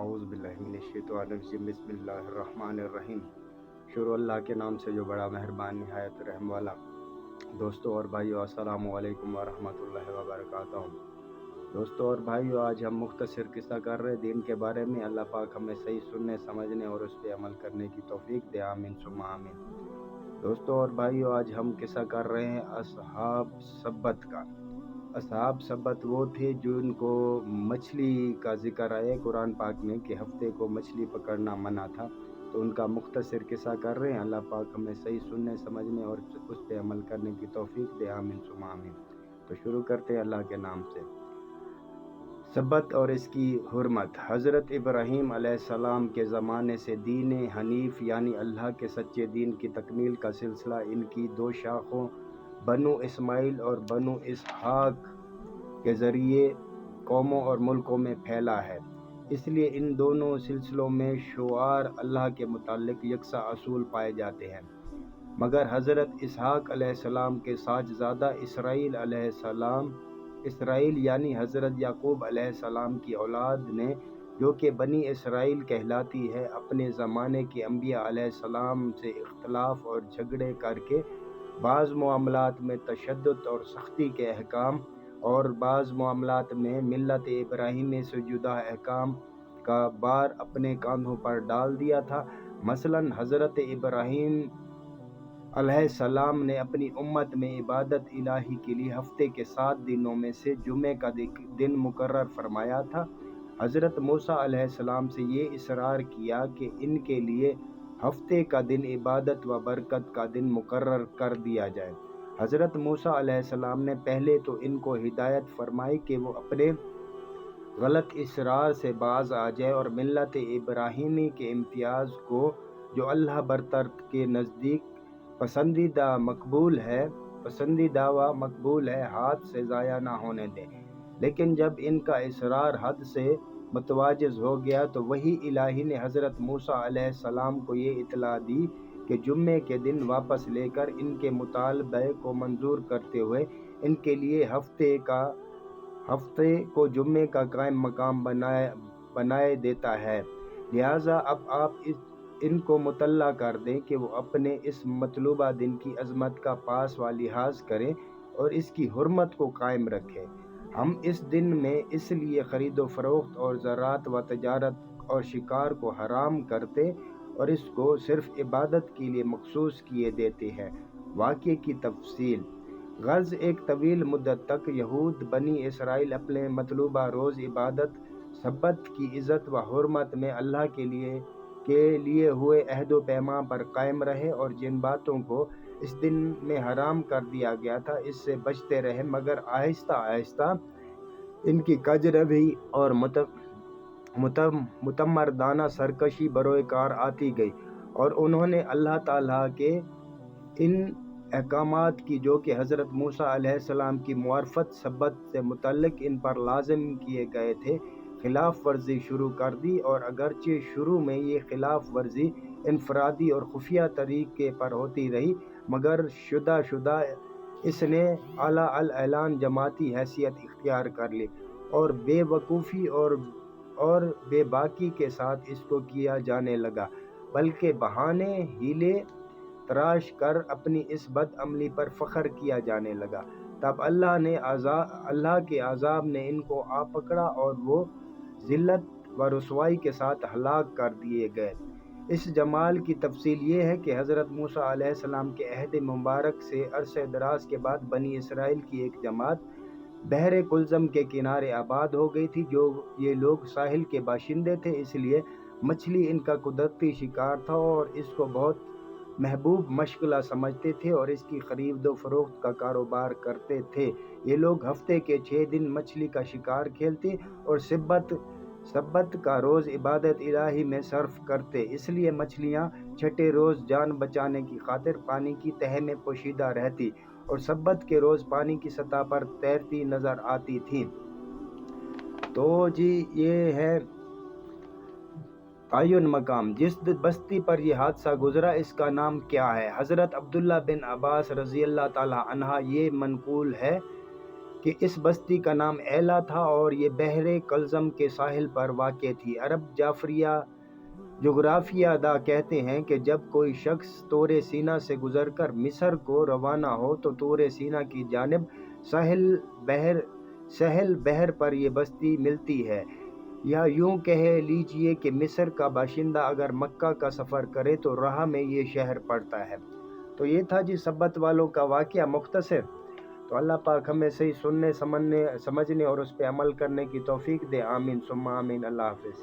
اعوذ باللہ من الشیطان الرجیم بسم اللہ الرحمن الرحیم۔ شروع اللہ کے نام سے جو بڑا مہربان نہایت رحم والا۔ دوستو اور بھائیو السلام علیکم ورحمۃ اللہ وبرکاتہ۔ دوستو اور بھائیو، آج ہم مختصر قصہ کر رہے دین کے بارے میں۔ اللہ پاک ہمیں صحیح سننے سمجھنے اور اس پہ عمل کرنے کی توفیق دے، آمین ثم آمین۔ دوستو اور بھائیو، آج ہم قصہ کر رہے ہیں اصحاب سبت کا۔ اصحاب سبت وہ تھے جن کو مچھلی کا ذکر آئے قرآن پاک میں کہ ہفتے کو مچھلی پکڑنا منع تھا، تو ان کا مختصر قصہ کر رہے ہیں۔ اللہ پاک ہمیں صحیح سننے سمجھنے اور اس پہ عمل کرنے کی توفیق دے، آمین ثم آمین۔ تو شروع کرتے ہیں اللہ کے نام سے۔ سبت اور اس کی حرمت۔ حضرت ابراہیم علیہ السلام کے زمانے سے دین حنیف یعنی اللہ کے سچے دین کی تکمیل کا سلسلہ ان کی دو شاخوں بنو اسماعیل اور بنو اسحاق کے ذریعے قوموں اور ملکوں میں پھیلا ہے۔ اس لیے ان دونوں سلسلوں میں شعار اللہ کے متعلق یکساں اصول پائے جاتے ہیں، مگر حضرت اسحاق علیہ السلام کے صاحبزادہ اسرائیل یعنی حضرت یعقوب علیہ السلام کی اولاد نے، جو کہ بنی اسرائیل کہلاتی ہے، اپنے زمانے کے انبیاء علیہ السلام سے اختلاف اور جھگڑے کر کے بعض معاملات میں تشدد اور سختی کے احکام اور بعض معاملات میں ملت ابراہیمی سے جدا احکام کا بار اپنے کاندھوں پر ڈال دیا تھا۔ مثلاً حضرت ابراہیم علیہ السلام نے اپنی امت میں عبادت الہی کے لیے ہفتے کے 7 دنوں میں سے جمعے کا دن مقرر فرمایا تھا۔ حضرت موسیٰ علیہ السلام سے یہ اصرار کیا کہ ان کے لیے ہفتے کا دن عبادت و برکت کا دن مقرر کر دیا جائے۔ حضرت موسیٰ علیہ السلام نے پہلے تو ان کو ہدایت فرمائی کہ وہ اپنے غلط اصرار سے باز آ جائے اور ملت ابراہیمی کے امتیاز کو، جو اللہ برتر کے نزدیک پسندیدہ و مقبول ہے، ہاتھ سے ضائع نہ ہونے دیں۔ لیکن جب ان کا اصرار حد سے متجاوز ہو گیا تو وحی الہی نے حضرت موسیٰ علیہ السلام کو یہ اطلاع دی کہ جمعے کے دن واپس لے کر ان کے مطالبے کو منظور کرتے ہوئے ان کے لیے ہفتے کو جمعے کا قائم مقام بنائے دیتا ہے۔ لہٰذا اب آپ ان کو مطلع کر دیں کہ وہ اپنے اس مطلوبہ دن کی عظمت کا پاس و لحاظ کریں اور اس کی حرمت کو قائم رکھیں۔ ہم اس دن میں اس لیے خرید و فروخت اور زراعت و تجارت اور شکار کو حرام کرتے اور اس کو صرف عبادت کے لیے مخصوص کیے دیتے ہیں۔ واقعے کی تفصیل۔ غرض ایک طویل مدت تک یہود بنی اسرائیل اپنے مطلوبہ روز عبادت سبت کی عزت و حرمت میں اللہ کے لیے ہوئے عہد و پیمان پر قائم رہے اور جن باتوں کو اس دن میں حرام کر دیا گیا تھا اس سے بچتے رہے، مگر آہستہ آہستہ ان کی کجروی اور متمردانہ سرکشی بروئے کار آتی گئی اور انہوں نے اللہ تعالیٰ کے ان احکامات کی، جو کہ حضرت موسیٰ علیہ السلام کی معرفت سبت سے متعلق ان پر لازم کیے گئے تھے، خلاف ورزی شروع کر دی۔ اور اگرچہ شروع میں یہ خلاف ورزی انفرادی اور خفیہ طریقے پر ہوتی رہی، مگر شدہ اس نے اعلیٰ الاعلان جماعتی حیثیت اختیار کر لی اور بے وقوفی اور بے باکی کے ساتھ اس کو کیا جانے لگا، بلکہ بہانے ہیلے تراش کر اپنی اس بد عملی پر فخر کیا جانے لگا۔ تب اللہ کے عذاب نے ان کو آ پکڑا اور وہ ذلت و رسوائی کے ساتھ ہلاک کر دیے گئے۔ اس جمال کی تفصیل یہ ہے کہ حضرت موسیٰ علیہ السلام کے عہد مبارک سے عرصہ دراز کے بعد بنی اسرائیل کی ایک جماعت بحر کلزم کے کنارے آباد ہو گئی تھی۔ جو یہ لوگ ساحل کے باشندے تھے، اس لیے مچھلی ان کا قدرتی شکار تھا اور اس کو بہت محبوب مشغلہ سمجھتے تھے اور اس کی خرید و فروخت کا کاروبار کرتے تھے۔ یہ لوگ ہفتے کے 6 دن مچھلی کا شکار کھیلتے اور سبت کا روز عبادت الہی میں صرف کرتے۔ اس لیے مچھلیاں چھٹے روز جان بچانے کی خاطر پانی کی تہہ میں پوشیدہ رہتی اور سبت کے روز پانی کی سطح پر تیرتی نظر آتی تھیں۔ تو یہ ہے تعین مقام۔ جس بستی پر یہ حادثہ گزرا اس کا نام کیا ہے؟ حضرت عبداللہ بن عباس رضی اللہ تعالی عنہ یہ منقول ہے کہ اس بستی کا نام ایلا تھا اور یہ بحر کلزم کے ساحل پر واقع تھی۔ عرب جغرافیہ داں کہتے ہیں کہ جب کوئی شخص طور سینا سے گزر کر مصر کو روانہ ہو تو طور سینا کی جانب سہل بحر پر یہ بستی ملتی ہے، یا یوں کہہ لیجئے کہ مصر کا باشندہ اگر مکہ کا سفر کرے تو راہ میں یہ شہر پڑتا ہے۔ تو یہ تھا جی سبت والوں کا واقعہ مختصر۔ تو اللہ پاک ہمیں صحیح سننے، سمجھنے اور اس پہ عمل کرنے کی توفیق دے۔ آمین ثم آمین۔ اللہ حافظ۔